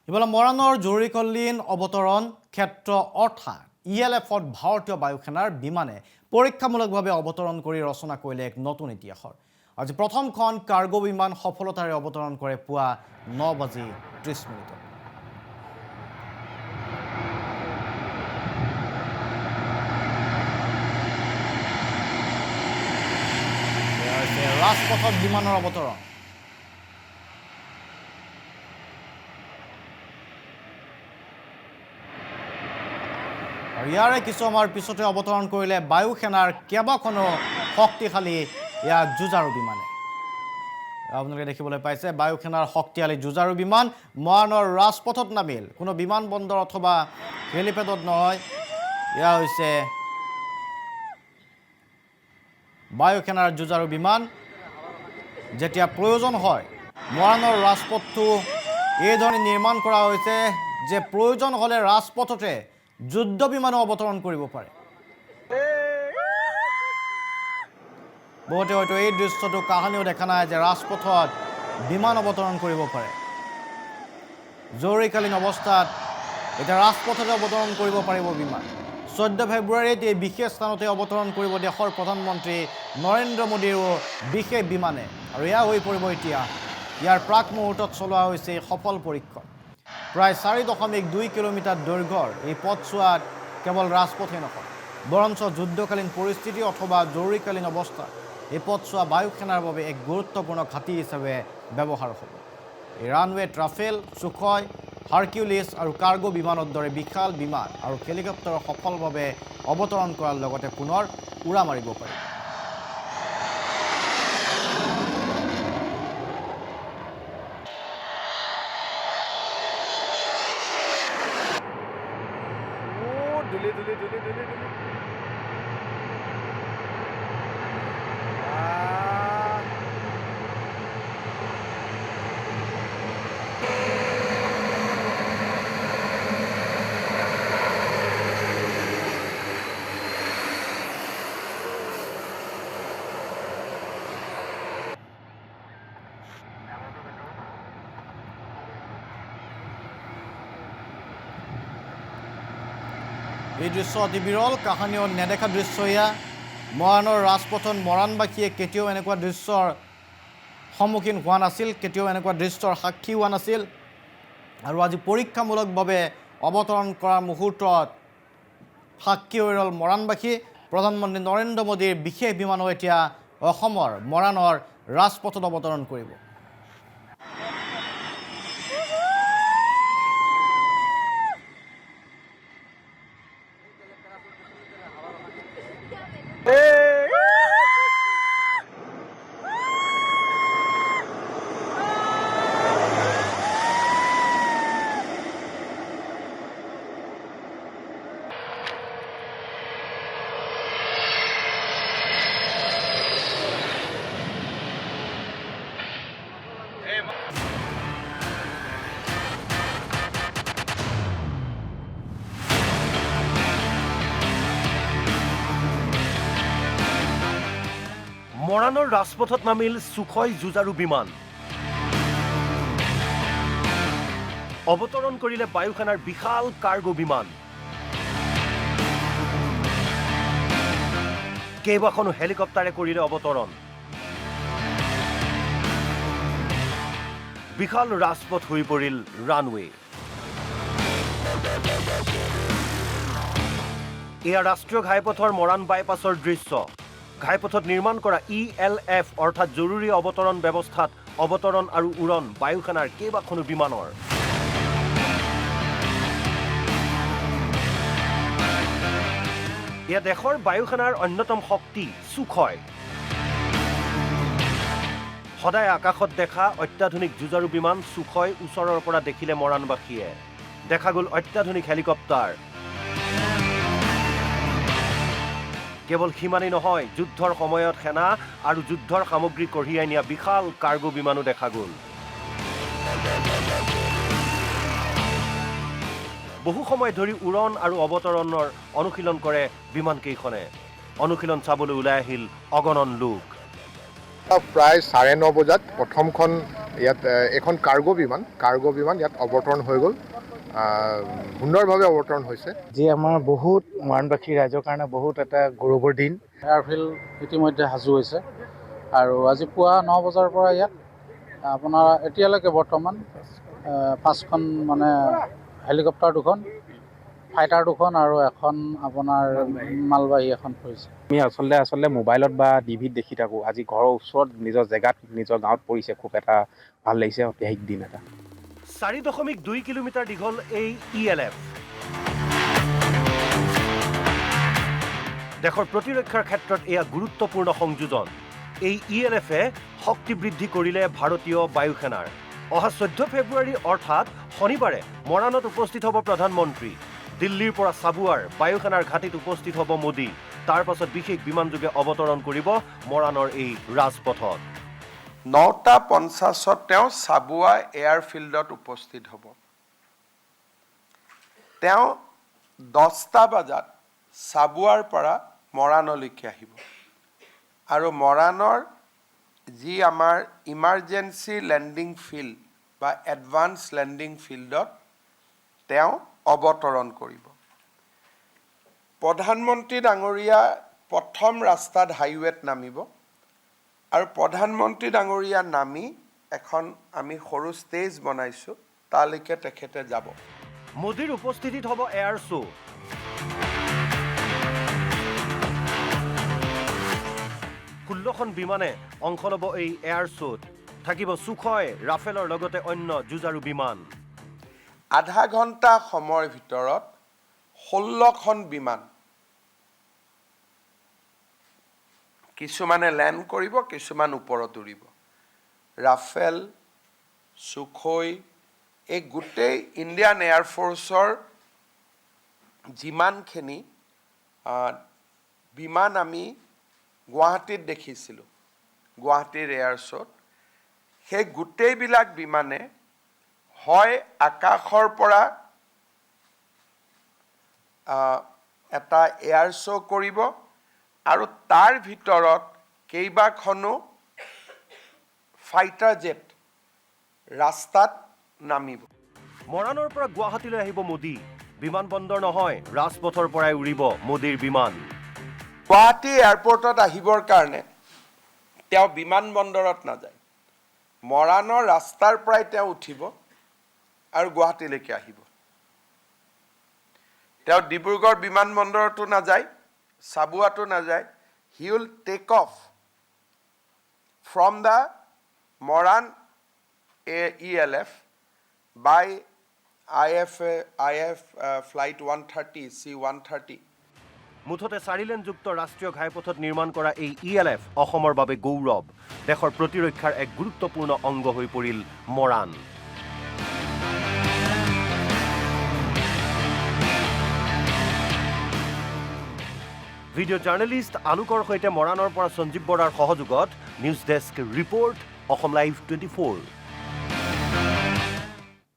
ইফালে মৰাণৰ জৰুৰীকালীন অৱতৰণ ক্ষেত্ৰ অৰ্থাৎ ELFত ভাৰতীয় বায়ুসেনাৰ বিমানে পৰীক্ষামূলকভাৱে অৱতৰণ কৰি ৰচনা কৰিলে এক নতুন ইতিহাসৰ। আজি প্ৰথমখন কাৰ্গো বিমান সফলতাৰে অৱতৰণ কৰে পুৱা 9:30 ৰাজপথত বিমানৰ অৱতৰণ। আৰু ইয়াৰে কিছু সময়ৰ পিছতে অৱতৰণ কৰিলে বায়ুসেনাৰ কেইবাখনো শক্তিশালী যুঁজাৰু বিমানে। আপোনালোকে দেখিবলৈ পাইছে বায়ুসেনাৰ শক্তিশালী যুঁজাৰু বিমান মৰাণৰ ৰাজপথত নামিল। কোনো বিমানবন্দৰ অথবা হেলিপেডত নহয়, এয়া হৈছে বায়ুসেনাৰ যুঁজাৰু বিমান। যেতিয়া প্ৰয়োজন হয় মৰাণৰ ৰাজপথটো এইধৰণে নিৰ্মাণ কৰা হৈছে যে প্ৰয়োজন হ'লে ৰাজপথতে যুদ্ধ বিমানো অৱতৰণ কৰিব পাৰে। বহুতে হয়তো এই দৃশ্যটো কাহানিও দেখা নাই যে ৰাজপথত বিমান অৱতৰণ কৰিব পাৰে। জৰুৰীকালীন অৱস্থাত এতিয়া ৰাজপথতে অৱতৰণ কৰিব পাৰিব বিমান। 14 ফেব্ৰুৱাৰীত এই বিশেষ স্থানতে অৱতৰণ কৰিব দেশৰ প্ৰধানমন্ত্ৰী নৰেন্দ্ৰ মোদীৰো বিশেষ বিমানে। আৰু এয়া হৈ পৰিব এতিয়া ইয়াৰ প্ৰাক মুহূৰ্তত চলোৱা হৈছে সফল পৰীক্ষণ। প্ৰায় 4.2 কিলোমিটাৰ দৈৰ্ঘ্যৰ এই পথছোৱাত কেৱল ৰাজপথে নহয় বৰঞ্চ যুদ্ধকালীন পৰিস্থিতি অথবা জৰুৰীকালীন অৱস্থা এই পথছোৱা বায়ুসেনাৰ বাবে এক গুৰুত্বপূৰ্ণ ঘাটি হিচাপে ব্যৱহাৰ হ'ব। এই ৰানৱেত ৰাফেল, সুখয়, হাৰকিউলিছ আৰু কাৰ্গো বিমানৰ দৰে বিশাল বিমান আৰু হেলিকপ্টাৰ সফলভাৱে অৱতৰণ কৰাৰ লগতে পুনৰ উৰা মাৰিব পাৰিব। এই দৃশ্য অতি বিৰল, কাহানিও নেদেখা দৃশ্য এয়া। মৰাণৰ ৰাজপথত মৰাণবাসীয়ে কেতিয়াও এনেকুৱা দৃশ্যৰ সন্মুখীন হোৱা নাছিল, কেতিয়াও এনেকুৱা দৃশ্যৰ সাক্ষী হোৱা নাছিল। আৰু আজি পৰীক্ষামূলকভাৱে অৱতৰণ কৰাৰ মুহূৰ্তত সাক্ষী হৈ ৰ'ল মৰাণবাসী। প্ৰধানমন্ত্ৰী নৰেন্দ্ৰ মোদীৰ বিশেষ বিমানো এতিয়া অসমৰ মৰাণৰ ৰাজপথত অৱতৰণ কৰিব। মৰাণৰ ৰাজপথত নামিল সুখয় যুঁজাৰু বিমান। অৱতৰণ কৰিলে বায়ুসেনাৰ বিশাল কাৰ্গো বিমান। কেইবাখনো হেলিকপ্টাৰে কৰিলে অৱতৰণ। বিশাল ৰাজপথ হৈ পৰিল ৰানৱে। এয়া ৰাষ্ট্ৰীয় ঘাইপথৰ মৰাণ বাইপাছৰ দৃশ্য। ঘাইপথত নিৰ্মাণ কৰা ELF অৰ্থাৎ জৰুৰী অৱতৰণ ব্যৱস্থাত অৱতৰণ আৰু উৰণ বায়ুসেনাৰ কেইবাখনো বিমানৰ। এয়া দেশৰ বায়ুসেনাৰ অন্যতম শক্তি সুখয়। সদায় আকাশত দেখা অত্যাধুনিক যুঁজাৰু বিমান সুখয় ওচৰৰ পৰা দেখিলে মৰাণবাসীয়ে। দেখা গ'ল অত্যাধুনিক হেলিকপ্টাৰ। কেৱল সিমানেই নহয়, যুদ্ধৰ সময়ত সেনা আৰু যুদ্ধৰ সামগ্ৰী কঢ়িয়াই নিয়া বিশাল কাৰ্গো বিমানো দেখা গ'ল। বহু সময় ধৰি উৰণ আৰু অৱতৰণৰ অনুশীলন কৰে বিমানকেইখনে। অনুশীলন চাবলৈ ওলাই আহিল অগণন লোক। প্ৰায় 9:30 বজাত প্ৰথমখন ইয়াত এখন কাৰ্গো বিমান ইয়াত অৱতৰণ হৈ গ'ল, সুন্দৰভাৱে অৱতৰণ হৈছে। যি আমাৰ বহুত মৰাণবাসী ৰাইজৰ কাৰণে বহুত এটা গৌৰৱৰ দিন। এয়াৰফিল্ড ইতিমধ্যে সাজু হৈছে আৰু আজি পুৱা 9 বজাৰ পৰা ইয়াত আপোনাৰ এতিয়ালৈকে বৰ্তমান 5খন মানে হেলিকপ্টাৰ 2খন, ফাইটাৰ 2খন আৰু এখন আপোনাৰ মালবাহী এখন পৰিছে। আমি আচলতে মোবাইলত বা টিভিত দেখি থাকোঁ, আজি ঘৰৰ ওচৰত নিজৰ জেগাত নিজৰ গাঁৱত পৰিছে, খুব এটা ভাল লাগিছে, ঐতিহাসিক দিন এটা। 4.2 কিলোমিটাৰ দীঘল এই ELF দেশৰ প্ৰতিৰক্ষাৰ ক্ষেত্ৰত এয়া গুৰুত্বপূৰ্ণ সংযোজন। এই ELF-এ শক্তি বৃদ্ধি কৰিলে ভাৰতীয় বায়ুসেনাৰ। অহা 14 ফেব্ৰুৱাৰী অৰ্থাৎ শনিবাৰে মৰাণত উপস্থিত হ'ব প্ৰধানমন্ত্ৰী। দিল্লীৰ পৰা চাবুৱাৰ বায়ুসেনাৰ ঘাটিত উপস্থিত হ'ব মোদী। তাৰ পাছত বিশেষ বিমানযোগে অৱতৰণ কৰিব মৰাণৰ এই ৰাজপথত। 9:50 তেওঁ চাবুৱা এয়াৰফিল্ডত উপস্থিত হ'ব। তেওঁ 10টা বজাত চাবুৱাৰ পৰা মৰাণলৈকে আহিব আৰু মৰাণৰ যি আমাৰ ইমাৰ্জেঞ্চি লেণ্ডিং ফিল্ড বা এডভান্স লেণ্ডিং ফিল্ডত তেওঁ অৱতৰণ কৰিব। প্ৰধানমন্ত্ৰী ডাঙৰীয়া প্ৰথম ৰাস্তাত হাইৱেত নামিব আৰু প্ৰধানমন্ত্ৰী ডাঙৰীয়া নামি এখন আমি সৰু ষ্টেজ বনাইছোঁ, তালৈকে তেখেতে যাব। মোদীৰ উপস্থিতিত হ'ব এয়াৰ শ্ব'। 16খন বিমানে অংশ ল'ব এই এয়াৰ শ্ব'ত। থাকিব সুখয়, ৰাফেলৰ লগতে অন্য যুঁজাৰু বিমান। আধা ঘণ্টা সময়ৰ ভিতৰত 16খন বিমান, কিছুমানে লেণ্ড কৰিব, কিছুমান ওপৰত উৰিব। ৰাফেল, সুখয়, এই গোটেই ইণ্ডিয়ান এয়াৰফ'ৰ্চৰ যিমানখিনি বিমান আমি গুৱাহাটীত দেখিছিলোঁ, গুৱাহাটীৰ এয়াৰ শ্ব'ত, সেই গোটেইবিলাক বিমানে হয় আকাশৰ পৰা এটা এয়াৰ শ্ব' কৰিব আৰু তাৰ ভিতৰত কেইবাখনো ফাইটাৰ জেট ৰাস্তাত নামিব। মৰাণৰ পৰা গুৱাহাটীলৈ আহিব মোদী। বিমানবন্দৰ নহয়, ৰাজপথৰ পৰাই উৰিব মোদীৰ বিমান। গুৱাহাটী এয়াৰপৰ্টত আহিবৰ কাৰণে তেওঁ বিমানবন্দৰত নাযায়, মৰাণৰ ৰাস্তাৰ পৰাই তেওঁ উঠিব আৰু গুৱাহাটীলৈকে আহিব। তেওঁ ডিব্ৰুগড় বিমানবন্দৰতো নাযায়, চাবুৱাতো নাযায়। He will take off from the Moran ELF by IF flight 130 C-130. মুঠতে 4 লেনযুক্ত ৰাষ্ট্ৰীয় ঘাইপথত নিৰ্মাণ কৰা এই ELF অসমৰ বাবে গৌৰৱ। দেশৰ প্ৰতিৰক্ষাৰ এক গুৰুত্বপূৰ্ণ অংগ হৈ পৰিল মৰাণ। ভিডিঅ' জাৰ্নেলিষ্ট আলোকৰ সৈতে মৰাণৰ পৰা সঞ্জীৱ বৰাৰ সহযোগত news desk report, Assam live 24।